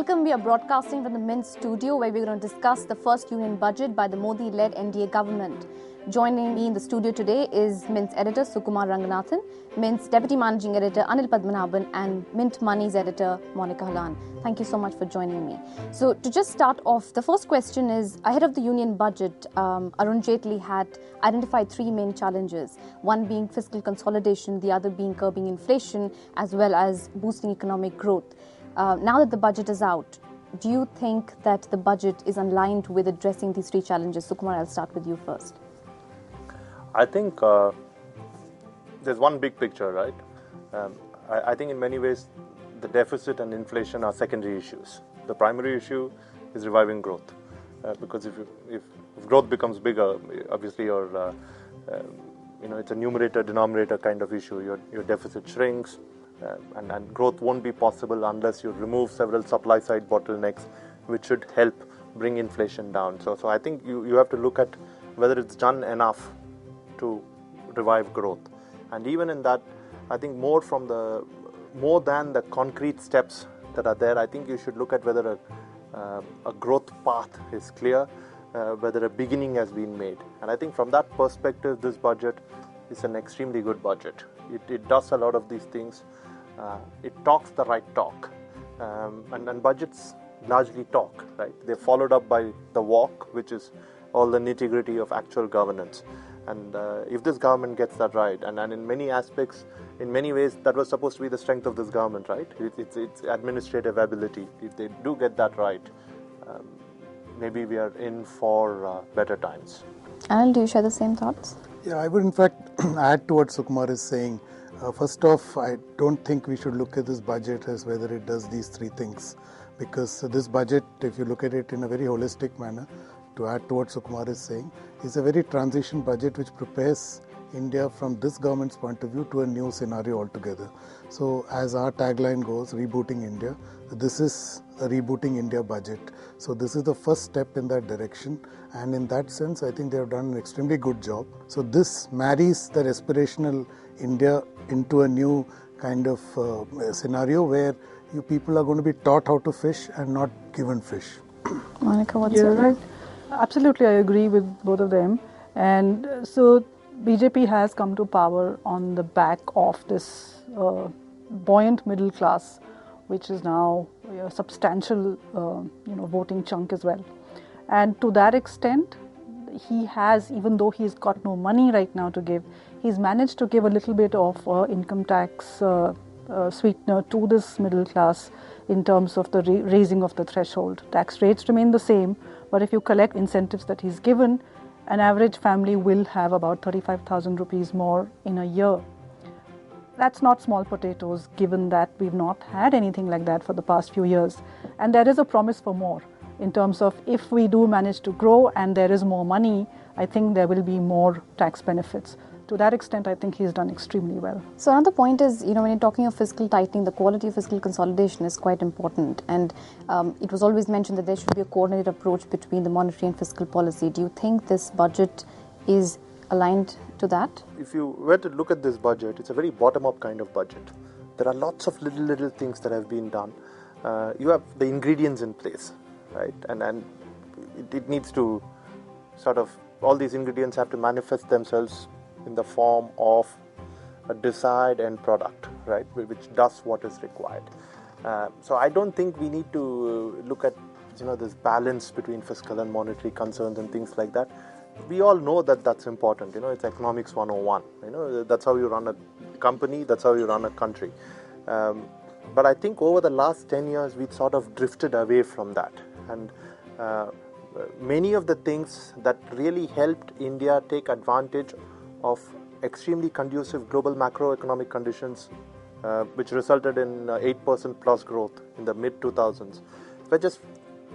Welcome. We are broadcasting from the Mint studio where we're going to discuss the first union budget by the Modi-led NDA government. Joining me in the studio today is Mint's editor Sukumar, Mint's deputy managing editor Anil Padmanabhan and Mint Money's editor Monika Halan. Thank you so much for joining me. So to just start off, the first question is, ahead of the union budget, Arun Jaitley had identified three main challenges, one being fiscal consolidation, the other being curbing inflation, as well as boosting economic growth. Now that the budget is out, do you think that the budget is aligned with addressing these three challenges? Sukumar, I'll start with you first. I think there's one big picture, right? I think in many ways the deficit and inflation are secondary issues. The primary issue is reviving growth, because if growth becomes bigger, obviously it's a numerator-denominator kind of issue. Your deficit shrinks, and growth won't be possible unless you remove several supply-side bottlenecks, which should help bring inflation down. So I think you have to look at whether it's done enough to revive growth, and even in that, I think more than the concrete steps that are there, I think you should look at whether a growth path is clear, whether a beginning has been made. And I think from that perspective, this budget is an extremely good budget. It does a lot of these things. It talks the right talk, and budgets largely talk, right? They're followed up by the walk, which is all the nitty-gritty of actual governance. And if this government gets that right, and in many aspects, in many ways, that was supposed to be the strength of this government, right? It's administrative ability. If they do get that right, maybe we are in for better times. Anil, do you share the same thoughts? Yeah, I would in fact add to what Sukumar is saying. First off, I don't think we should look at this budget as whether it does these three things, because this budget, if you look at it in a very holistic manner, to add to what Sukumar is saying, is a very transition budget which prepares India from this government's point of view to a new scenario altogether. So as our tagline goes, rebooting India, this is a rebooting India budget. So this is the first step in that direction, and in that sense I think they have done an extremely good job. So this marries the aspirational India into a new kind of scenario where you people are going to be taught how to fish and not given fish. Monika, what's your right? Absolutely, I agree with both of them. And so BJP has come to power on the back of this buoyant middle class, which is now a substantial voting chunk as well. And to that extent, he has, even though he's got no money right now to give, he's managed to give a little bit of income tax sweetener to this middle class in terms of the raising of the threshold. Tax rates remain the same, but if you collect incentives that he's given, an average family will have about 35,000 rupees more in a year. That's not small potatoes, given that we've not had anything like that for the past few years. And there is a promise for more in terms of if we do manage to grow and there is more money, I think there will be more tax benefits. To that extent, I think he's done extremely well. So another point is, when you're talking of fiscal tightening, the quality of fiscal consolidation is quite important. And it was always mentioned that there should be a coordinated approach between the monetary and fiscal policy. Do you think this budget is aligned to that? If you were to look at this budget, it's a very bottom-up kind of budget. There are lots of little things that have been done. You have the ingredients in place, right? And it needs to sort of, all these ingredients have to manifest themselves in the form of a desired end product, right, which does what is required. So I don't think we need to look at this balance between fiscal and monetary concerns and things like that. We all know that that's important. It's economics 101. That's how you run a company, that's how you run a country. But I think over the last 10 years we've sort of drifted away from that, and many of the things that really helped India take advantage of extremely conducive global macroeconomic conditions, which resulted in 8% plus growth in the mid-2000s, were just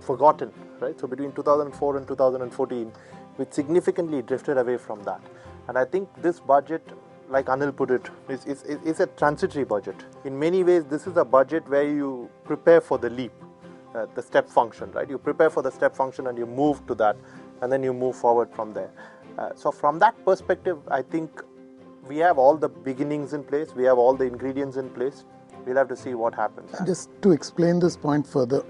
forgotten, right? So between 2004 and 2014, we significantly drifted away from that. And I think this budget, like Anil put it, is a transitory budget. In many ways, this is a budget where you prepare for the leap, the step function, right? You prepare for the step function and you move to that, and then you move forward from there. So from that perspective, I think we have all the beginnings in place, we have all the ingredients in place. We'll have to see what happens. Just to explain this point further,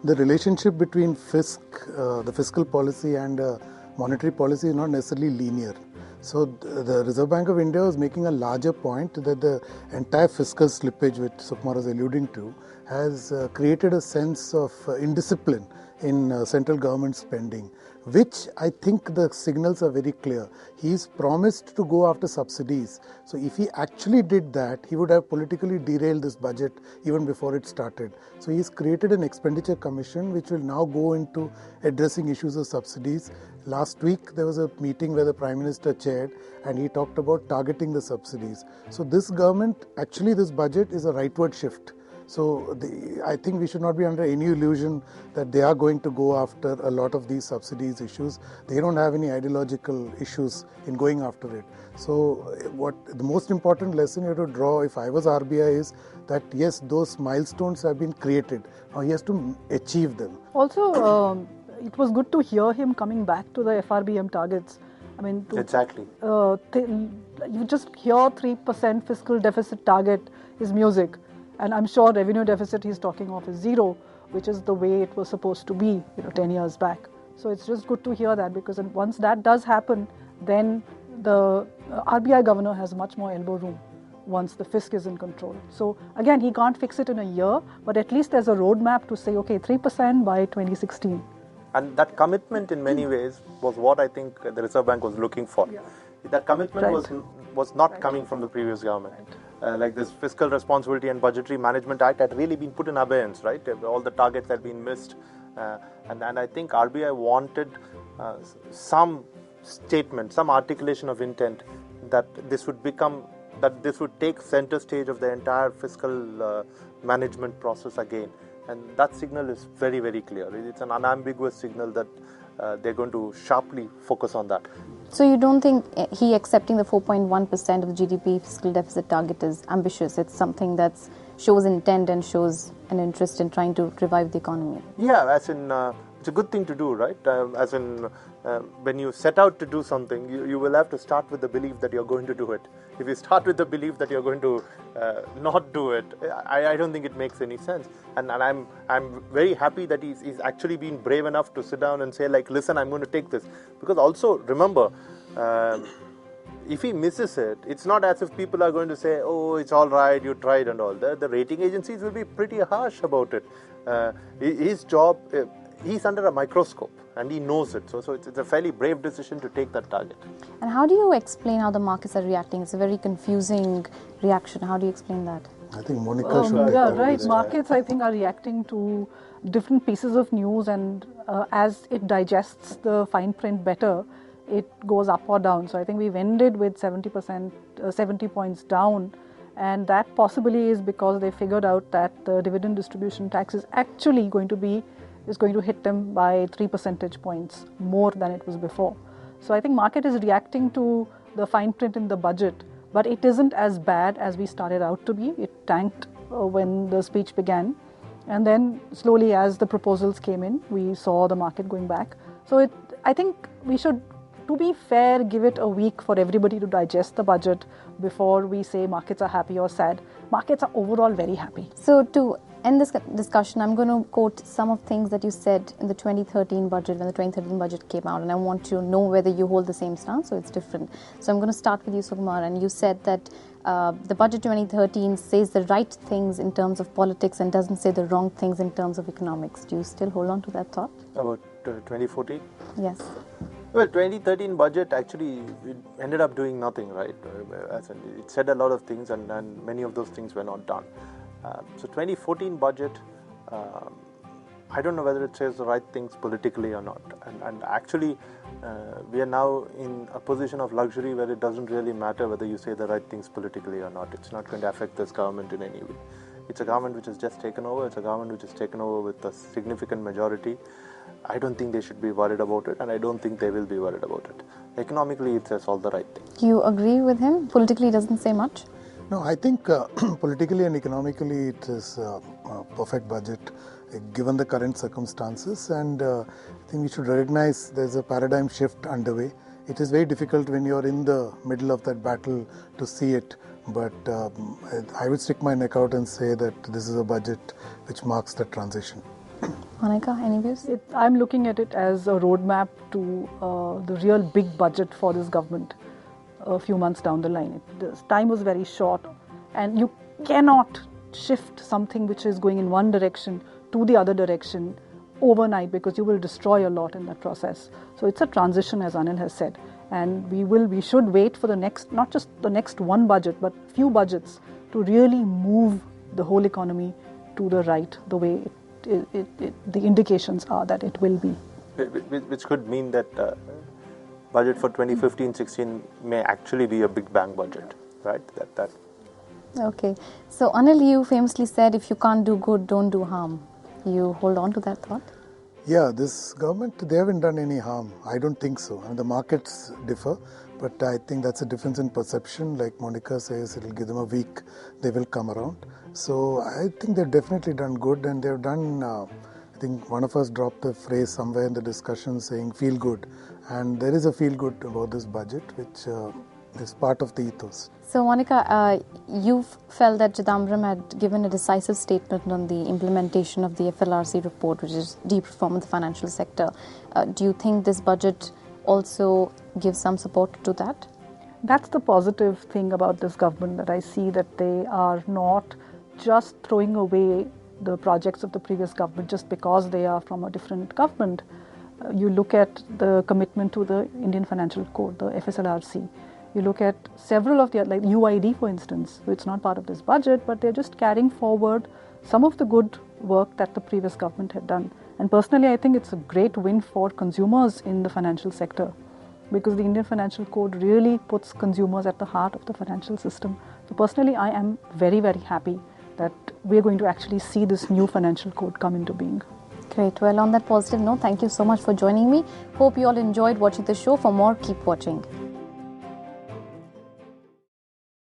the relationship between the fiscal policy and monetary policy is not necessarily linear. So the Reserve Bank of India was making a larger point that the entire fiscal slippage, which Sukumar was alluding to, has created a sense of indiscipline in central government spending, which I think the signals are very clear. He's promised to go after subsidies. So if he actually did that, he would have politically derailed this budget even before it started. So he's created an expenditure commission which will now go into addressing issues of subsidies. Last week there was a meeting where the Prime Minister chaired and he talked about targeting the subsidies. So this government, actually this budget is a rightward shift. So I think we should not be under any illusion that they are going to go after a lot of these subsidies issues. They don't have any ideological issues in going after it. So what the most important lesson you have to draw, if I was RBI, is that yes, those milestones have been created. Now he has to achieve them. Also, it was good to hear him coming back to the FRBM targets. I mean, exactly. You just hear 3% fiscal deficit target is music. And I'm sure revenue deficit he's talking of is zero, which is the way it was supposed to be, 10 years back. So it's just good to hear that, because once that does happen, then the RBI governor has much more elbow room once the fisc is in control. So again, he can't fix it in a year, but at least there's a roadmap to say, okay, 3% by 2016. And that commitment in many ways was what I think the Reserve Bank was looking for. Yeah. That commitment was not coming from the previous government. Like this Fiscal Responsibility and Budgetary Management Act had really been put in abeyance, right? All the targets had been missed. And I think RBI wanted some statement, some articulation of intent that this would take center stage of the entire fiscal management process again. And that signal is very, very clear. It's an unambiguous signal that they're going to sharply focus on that. So you don't think he accepting the 4.1% of the GDP fiscal deficit target is ambitious? It's something that shows intent and shows an interest in trying to revive the economy? Yeah, as in it's a good thing to do, right? As in when you set out to do something, you will have to start with the belief that you're going to do it. If you start with the belief that you're going to not do it, I don't think it makes any sense. And I'm very happy that he's actually been brave enough to sit down and say, like, listen, I'm going to take this. Because also, remember, if he misses it, it's not as if people are going to say, oh, it's all right, you tried and all. The rating agencies will be pretty harsh about it. His job, he's under a microscope and he knows it. So it's a fairly brave decision to take that target. And how do you explain how the markets are reacting? It's a very confusing reaction. How do you explain that? I think Monika should take Yeah, right. Markets, I think, are reacting to different pieces of news, and as it digests the fine print better, it goes up or down. So I think we've ended with 70 points down, and that possibly is because they figured out that the dividend distribution tax is actually going to hit them by 3 percentage points more than it was before. So I think market is reacting to the fine print in the budget, but it isn't as bad as we started out to be. It tanked when the speech began, and then slowly as the proposals came in, we saw the market going back. So I think we should, to be fair, give it a week for everybody to digest the budget before we say markets are happy or sad. Markets are overall very happy. So to end this discussion, I'm going to quote some of things that you said in the 2013 budget, when the 2013 budget came out, and I want to know whether you hold the same stance or it's different. So I'm going to start with you, Sukumar, and you said that the budget 2013 says the right things in terms of politics and doesn't say the wrong things in terms of economics. Do you still hold on to that thought? About 2014? Yes. Well, 2013 budget actually it ended up doing nothing, right? As in, it said a lot of things and many of those things were not done. So 2014 budget, I don't know whether it says the right things politically or not. And actually, we are now in a position of luxury where it doesn't really matter whether you say the right things politically or not. It's not going to affect this government in any way. It's a government which has just taken over. It's a government which has taken over with a significant majority. I don't think they should be worried about it, and I don't think they will be worried about it. Economically, it says all the right things. You agree with him? Politically, it doesn't say much? No, I think politically and economically it is a perfect budget given the current circumstances, and I think we should recognize there's a paradigm shift underway. It is very difficult when you're in the middle of that battle to see it But I would stick my neck out and say that this is a budget which marks the transition. Monika, any views? I'm looking at it as a roadmap to the real big budget for this government a few months down the line. The time was very short, and you cannot shift something which is going in one direction to the other direction overnight, because you will destroy a lot in that process. So it's a transition, as Anil has said, and we should wait for the next, not just the next one budget, but few budgets to really move the whole economy to the right, the way the indications are that it will be. Which could mean that budget for 2015-16 may actually be a big bang budget, right? That. Okay. So Anil, you famously said, if you can't do good, don't do harm. You hold on to that thought? Yeah, this government, they haven't done any harm. I don't think so. And the markets differ, but I think that's a difference in perception. Like Monika says, it'll give them a week, they will come around. So I think they've definitely done good, and they've done, I think one of us dropped the phrase somewhere in the discussion saying feel good. And there is a feel good about this budget, which is part of the ethos. So Monika, you felt that Chidambaram had given a decisive statement on the implementation of the FLRC report, which is deep reform of the financial sector. Do you think this budget also gives some support to that? That's the positive thing about this government, that I see that they are not just throwing away the projects of the previous government just because they are from a different government. You look at the commitment to the Indian Financial Code, the FSLRC. You look at several of the, like UID for instance, so it's not part of this budget, but they're just carrying forward some of the good work that the previous government had done. And personally, I think it's a great win for consumers in the financial sector, because the Indian Financial Code really puts consumers at the heart of the financial system. So personally, I am very, very happy that we're going to actually see this new financial code come into being. Great. Well, on that positive note, thank you so much for joining me. Hope you all enjoyed watching the show. For more, keep watching.